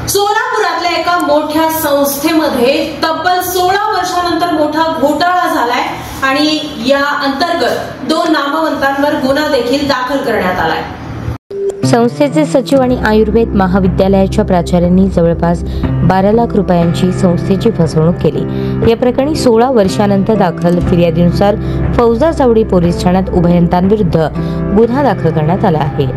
सोलापुरातल्या एका मोठ्या संस्थेमध्ये तब्बल 16 वर्षानंतर मोठा घोटाळा झालाय आणि या अंतर्गत 2 नामवंतांवर गुन्हा देखील दाखल करण्यात आलाय। संस्थेचे सचिव आणि आयुर्वेद महाविद्यालयाच्या प्राचार्यांनी जवळपास 12 लाख रुपयांची संस्थेची फसवणूक केली। या प्रकरणी 16 वर्षानंतर दाखल फिर्यादीनुसार फौजा चावडी पोलीस ठाण्यात उभयतांविरुद्ध गुन्हा दाखल करण्यात आला आहे।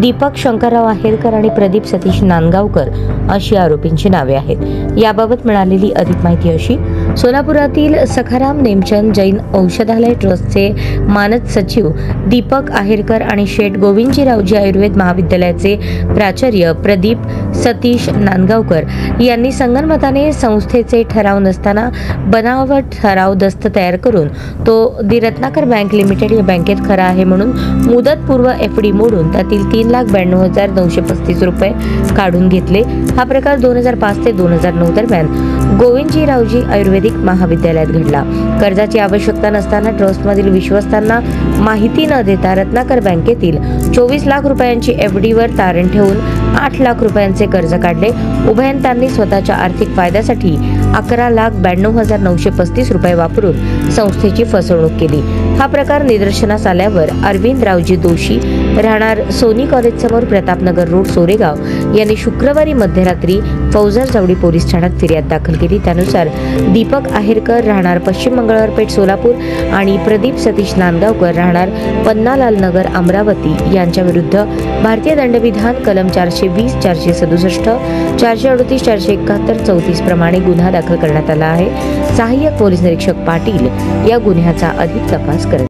दीपक शंकरराव आहेरकर आणि प्रदीप सतीश नांदगावकर अशी आरोपींची नावे आहेत। याबाबत मिळालेली अधिक माहिती अशी: सोलापुरातील सखाराम नेमचंद जैन औषधालय ट्रस्टचे मानद सचिव दीपक आहेरकर आणि शेठ गोविंदजीरावजी आयुर्वेद महाविद्यालयाचे प्राचार्य प्रदीप सतीश नांदगावकर यांनी संगनमताने संस्थेचे ठराव नसताना बनावट ठराव दस्त तयार करून तो दी रत्नाकर बँक लिमिटेड या बँकेत खरा आहे म्हणून मुदतपूर्व एफडी मोडून त्यातील 3,92,935 रुपये काढून घेतले। हा प्रकार 2005 ते 2009 दरम्यान गोविंदजीरावजी आयुर्वेदिक महाविद्यालयात घडला। कर्जाची आवश्यकता नसताना ट्रस्टमधील विश्वस्तांना माहिती न देता रत्नाकर बँकेतील 24 लाख रुपयांची एफडी वर तारण ठेवून 8 लाख रुपयांचे कर्ज काढले। उभयतांनी स्वतःच्या आर्थिक फायद्यासाठी 11,92,935 रुपये वापरून संस्थेची फसवणूक केली। हा प्रकार निदर्शनास आल्यावर अरविंद रावजी दोशी राहणार सोनी कॉलेज समोर प्रतापनगर रोड सोरेगाव यांनी शुक्रवारी मध्यरात्री फौजा चावडी पोलीस ठाण्यात फिर्याद दाखल केली। त्यानुसार दीपक आहेरकर राहणार पश्चिम मंगळवारपेठ सोलापूर आणि प्रदीप सतीश नांदगावकर राहणार पन्नालाल नगर अमरावती यांच्या विरुद्ध भारतीय दंडविधान कलम 420, 467, 438, 471, 34 प्रमाणे गुन्हा दाखल करण्यात आला आहे। सहाय्यक पोलीस निरीक्षक पाटील या गुन्ह्याचा अधिक तपास करत